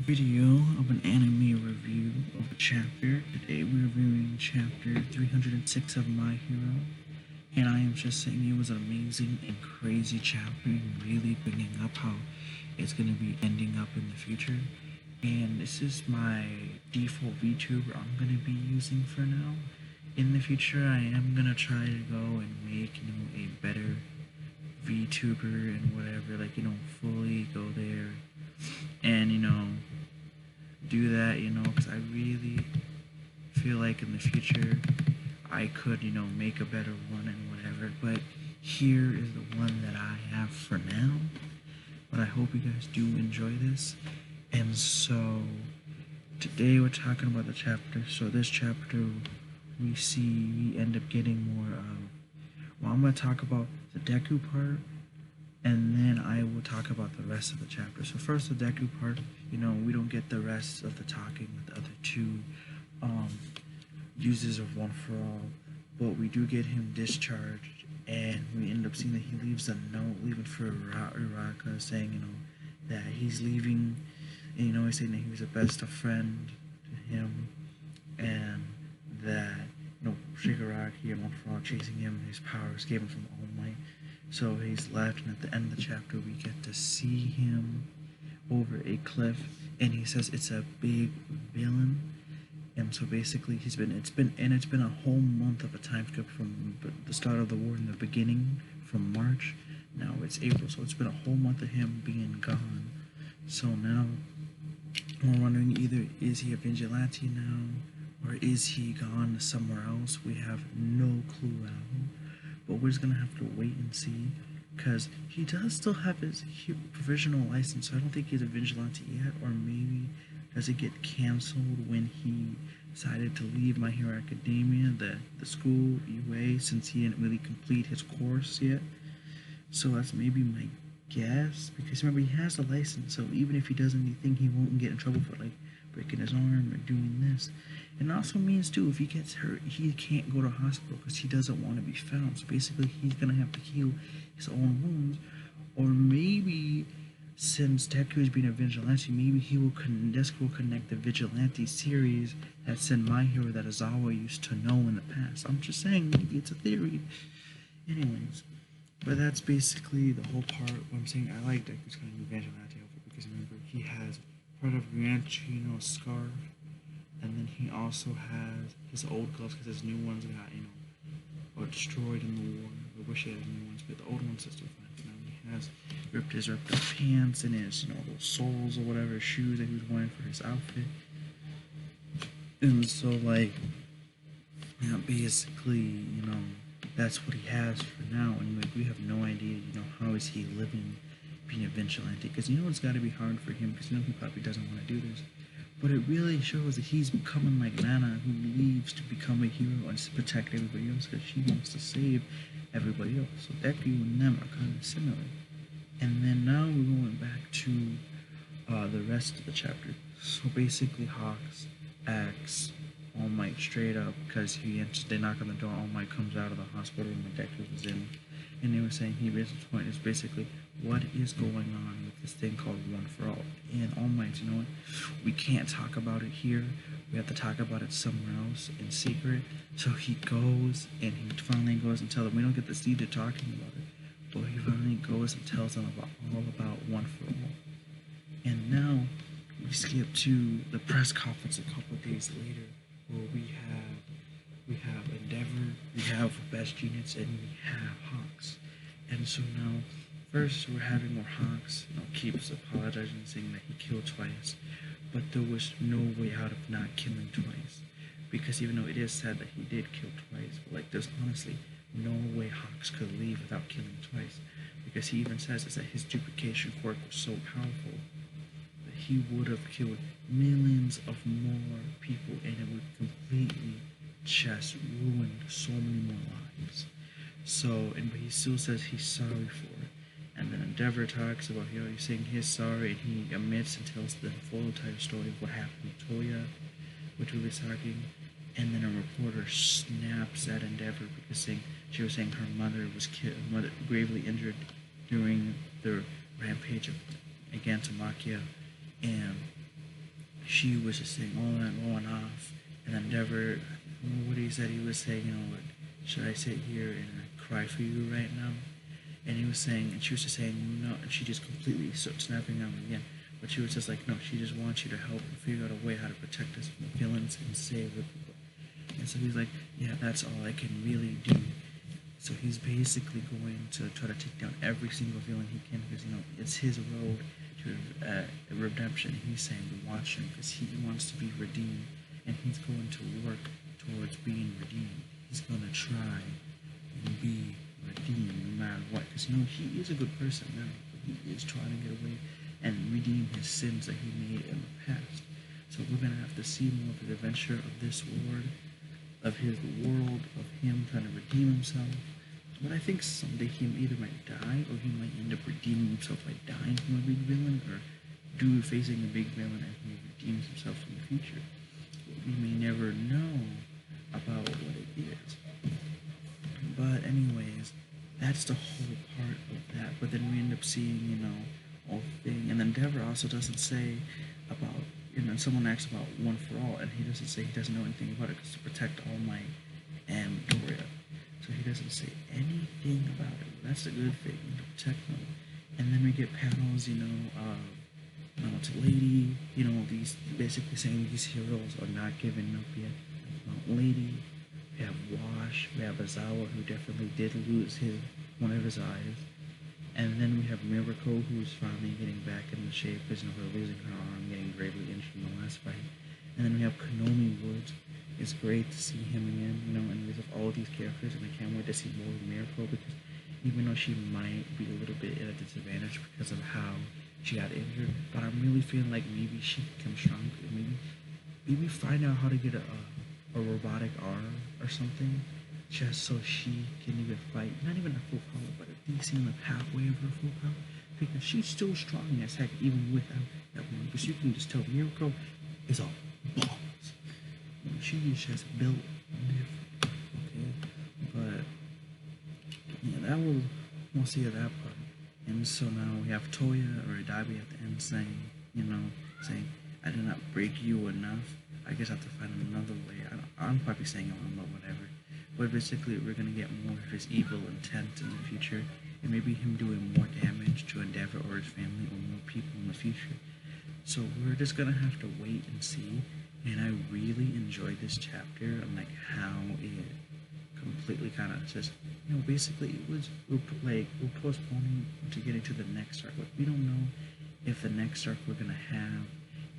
video of an anime review of a chapter. Today we're reviewing chapter 306 of My Hero, and I am just saying it was an amazing and crazy chapter, and really bringing up how it's going to be ending up in the future. And this is my default VTuber I'm going to be using for now. In the future, I am going to try to go and make, a better VTuber and whatever, fully go there and, do that, because I really feel like in the future I could, make a better one and whatever. But here is the one that I have for now. But I hope you guys do enjoy this. And so today we're talking about the chapter. So this chapter we end up getting more of, I'm going to talk about the Deku part, and then I will talk about the rest of the chapter. So first, the Deku part, we don't get the rest of the talking with the other two uses of One For All, but we do get him discharged, and we end up seeing that he leaves a note leaving for Uraka saying, that he's leaving, and, he's saying that he was the best of friend to him, and that, Shigaraki and One For All chasing him, and his powers gave him from All Might. So he's left, and at the end of the chapter, we get to see him over a cliff, and he says it's a big villain. And so basically, it's been a whole month of a time skip from the start of the war in the beginning, from March. Now it's April, so it's been a whole month of him being gone. So now we're wondering, either is he a vigilante now, or is he gone somewhere else? We have no clue at all. But we're just gonna have to wait and see, because he does still have his provisional license, so I don't think he's a vigilante yet. Or maybe does it get canceled when he decided to leave My Hero Academia, the school UA, since he didn't really complete his course yet? So that's maybe my guess, because remember, he has a license, so even if he does anything, he won't get in trouble for breaking his arm or doing this. And it also means too, if he gets hurt, he can't go to hospital because he doesn't want to be found. So basically, he's gonna have to heal his own wounds. Or maybe, since Deku is being a vigilante, maybe Deku will connect the vigilante series that's in My Hero that Aizawa used to know in the past. I'm just saying, maybe it's a theory. Anyways, but that's basically the whole part. What I'm saying, I like Deku's kind of vigilante outfit because remember, he has part of Rianchino's scarf, and then he also has his old gloves because his new ones got, or destroyed in the war. I wish he had new ones, but the old ones are still fine. He has his ripped up pants and his, those soles or whatever, shoes that he was wearing for his outfit. And so, basically, that's what he has for now. And we have no idea, how is he living being a vigilante? Because it's got to be hard for him, because he probably doesn't want to do this. But it really shows that he's becoming like Nana, who leaves to become a hero and to protect everybody else because she wants to save everybody else. So Deku and them are kind of similar. And then now we're going back to the rest of the chapter. So basically, Hawks asks All Might straight up, because they knock on the door. All Might comes out of the hospital and Deku was in, and they were saying his point is basically, what is going on with this thing called One For All? And All Might, what? We can't talk about it here. We have to talk about it somewhere else in secret. So he goes, and he finally goes and tells them. We don't get to see they're talking about it, but he finally goes and tells them all about One For All. And now we skip to the press conference a couple of days later, where we have Endeavor, we have Best Units, and we have Hawks. And so now, first we're having more Hawks, keeps apologizing, saying that he killed twice, but there was no way out of not killing twice, because even though it is said that he did kill twice, but there's honestly no way Hawks could leave without killing twice, because he even says that his duplication quirk was so powerful that he would have killed millions of more people, and it would completely just ruin so many more lives. So, but he still says he's sorry for it. And then Endeavor talks about, he's saying he's sorry, and he admits and tells the full entire story of what happened to Toya, which we were talking. And then a reporter snaps at Endeavor because she was saying her mother was gravely injured during the rampage against Makia, and she was just saying all that going off, and then Endeavor, what he said, he was saying, what, should I sit here and cry for you right now? And he was saying, and she was just saying no, and she just completely started snapping at him again. But she was just like, no, she just wants you to help and figure out a way how to protect us from the villains and save the people. And so he's like, yeah, that's all I can really do. So he's basically going to try to take down every single villain he can because, it's his road to redemption. He's saying to watch him because he wants to be redeemed and he's going to work towards being redeemed. He's going to try and be redeemed no matter what because, he is a good person now, but he is trying to get away and redeem his sins that he made in the past. So we're going to have to see more of the adventure of this world, of his world, of him trying to redeem himself. But I think someday he either might die or he might end up redeeming himself by dying from a big villain or facing a big villain and he redeems himself in the future. But we may never know about what it is. But anyways, that's the whole part of that. But then we end up seeing, all thing. And then Endeavor also doesn't say about, someone asks about One for All, and he doesn't say he doesn't know anything about it because to protect All Might and Doria. So he doesn't say anything about it. That's a good thing, to protect them. And then we get panels, it's Lady, these basically saying these heroes are not giving up yet. Lady, we have Wash, we have Azawa, who definitely did lose one of his eyes. And then we have Miracle, who's finally getting back into shape because, her losing her arm, getting gravely injured in the last fight. And then we have Konomi Woods. It's great to see him again, and we have all these characters, and I can't wait to see more of Miracle because even though she might be a little bit at a disadvantage because of how she got injured, but I'm really feeling like maybe she can become stronger. Maybe find out how to get a robotic arm or something, just so she can even fight. Not even a full power, but at least in the halfway of her full power, because she's still strong as heck even without that one. Because you can just tell Miracle is a boss. She is just built different, okay? But yeah, we'll see that part. And so now we have Toya or Adabi at the end saying, I did not break you enough. I guess I have to find another way. I'm probably saying it wrong, but whatever. But basically, we're gonna get more of his evil intent in the future, and maybe him doing more damage to Endeavor or his family or more people in the future. So we're just gonna have to wait and see. And I really enjoyed this chapter and how it completely kind of just, basically we're postponing to getting to the next arc. Like, we don't know if the next arc we're gonna have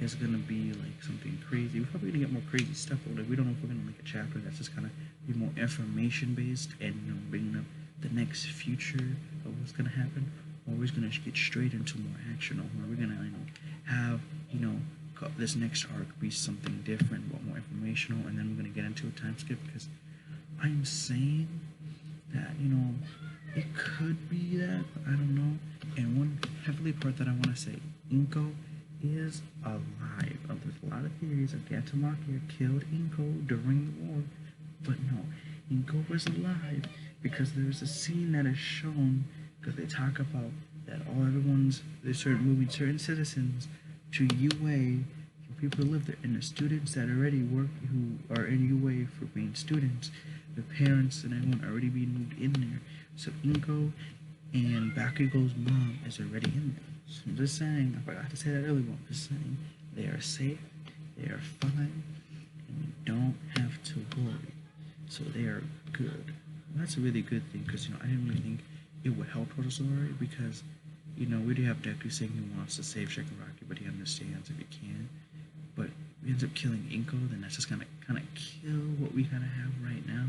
is gonna be something crazy. We're probably gonna get more crazy stuff, but we don't know if we're gonna a chapter that's just kind of be more information based and bringing up the next future of what's gonna happen, or we're gonna get straight into more action, or we're gonna have this next arc be something different, but more informational, and then we're gonna get into a time skip because I'm saying that it could be that, but I don't know. And one heavily part that I want to say, Inko is alive. There's a lot of theories that Gatamaki killed Inko during the war, but no, Inko was alive because there's a scene that is shown because they talk about that there's certain citizens to UA, people who live there, and the students that already work, who are in UA for being students, the parents and everyone already being moved in there. So Inko and Bakugo's mom is already in there. So I'm just saying, I forgot to say that earlier, but I'm just saying, they are safe, they are fine, and we don't have to worry. So they are good. Well, that's a really good thing because, I didn't really think it would help her story because, we do have Deku saying he wants to save Shigaraki, but he understands if he can. But we ends up killing Inko, then that's just gonna kind of kill what we kind of have right now.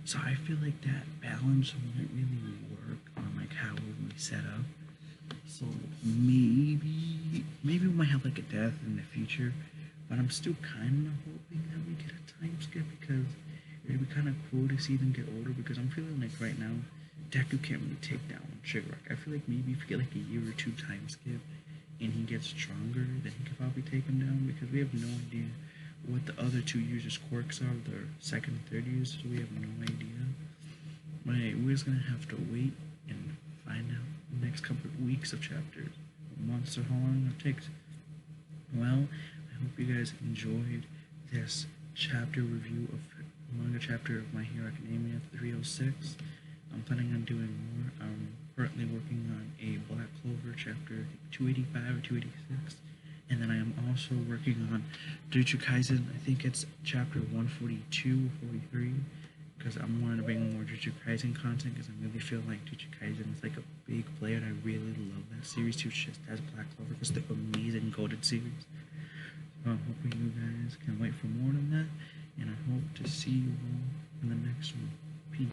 So I feel like that balance wouldn't really work on how we set up. So maybe we might have a death in the future, but I'm still kind of hoping that we get a time skip because it'd be kind of cool to see them get older. Because I'm feeling right now, Deku can't really take down Shigaraki. I feel like maybe if we get a year or two time skip and he gets stronger, then he could probably take him down because we have no idea what the other two users' quirks are, their second and third users, so we have no idea. But we're just gonna have to wait and find out the next couple of weeks of chapters, months, or how long it takes. Well, I hope you guys enjoyed this chapter review of manga chapter of My Hero Academia 306. I'm planning on doing more. I'm currently working on a Black Clover chapter 285 or 286. And then I am also working on Jujutsu Kaisen. I think it's chapter 142 or 43. Because I'm wanting to bring more Jujutsu Kaisen content. Because I really feel like Jujutsu Kaisen is like a big player. And I really love that series too. Just as Black Clover. Because the amazing golden series. So I'm hoping you guys can wait for more than that. And I hope to see you all in the next one.